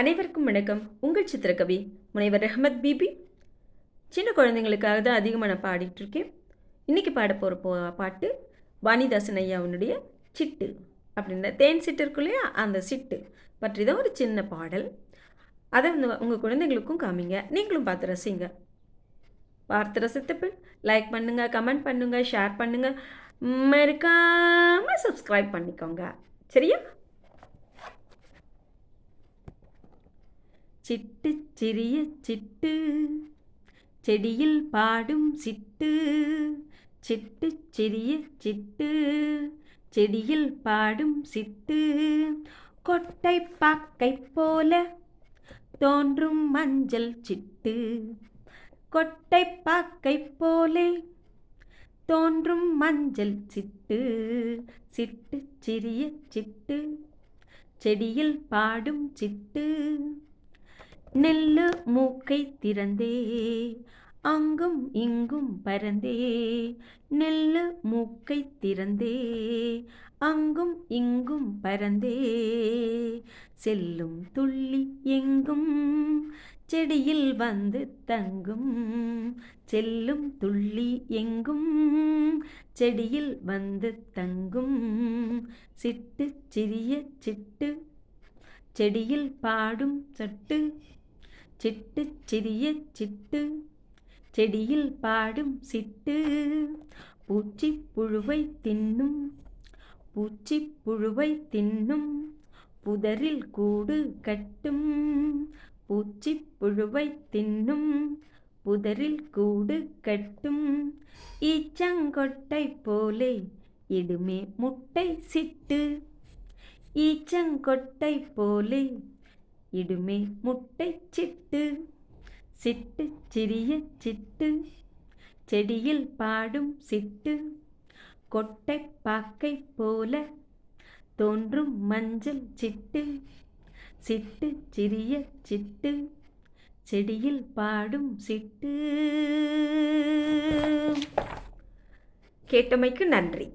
அனைவருக்கும் வணக்கம். உங்கள் சித்திரக்கவி முனைவர் ரஹ்மத் பிபி. சின்ன குழந்தைங்களுக்காக தான் அதிகமாக நான் பாடிட்டு இருக்கேன். இன்றைக்கி பாட போகிற பாட்டு வாணிதாசன் ஐயாவுடைய சிட்டு அப்படின்ற தேன் சிட்டு இருக்கு இல்லையா, அந்த சிட்டு பற்றி தான் ஒரு சின்ன பாடல். அதை வந்து உங்கள் குழந்தைங்களுக்கும் காமிங்க, நீங்களும் பார்த்து ரசிங்க. பார்த்து ரசித்த லைக் பண்ணுங்கள், கமெண்ட் பண்ணுங்கள், ஷேர் பண்ணுங்கள், மறக்காமல் சப்ஸ்கிரைப் பண்ணிக்கோங்க. சரியா? சிட்டு சிறிய சிட்டு செடியில் பாடும் சிட்டு, சிட்டு சிறிய சிட்டு செடியில் பாடும் சிட்டு, கொட்டை பாக்கை போல தோன்றும் மஞ்சள் சிட்டு, கொட்டை பாக்கை போலே தோன்றும் மஞ்சள் சிட்டு, சிட்டு சிறிய சிட்டு செடியில் பாடும் சிட்டு, நெல்லு மூக்கை திறந்தே அங்கும் இங்கும் பறந்தே, நெல்லு மூக்கை திறந்தே அங்கும் இங்கும் பறந்தே, செல்லும் துள்ளி எங்கும் செடியில் வந்து தங்கும், செல்லும் துள்ளி எங்கும் செடியில் வந்து தங்கும், சிட்டு சிறிய சிட்டு செடியில் பாடும் சட்டு, சிட்டு சிறிய சிட்டு செடியில் பாடும் சிட்டு, பூச்சி புழுவை தின்னும், பூச்சி புழுவை தின்னும் புதரில் கூடு கட்டும், பூச்சி புழுவை தின்னும் புதரில் கூடு கட்டும், ஈச்சங்கொட்டை போலே இடுமே முட்டை சிட்டு, ஈச்சங்கொட்டை போலே இடுமே முட்டை சிட்டு, சிட்டு சிறிய சிட்டு செடியில் பாடும் சிட்டு, கொட்டை பாக்கை போல தோன்றும் மஞ்சள் சிட்டு, சிட்டு சிறிய சிட்டு செடியில் பாடும் சிட்டு. கேட்டமைக்கு நன்றி.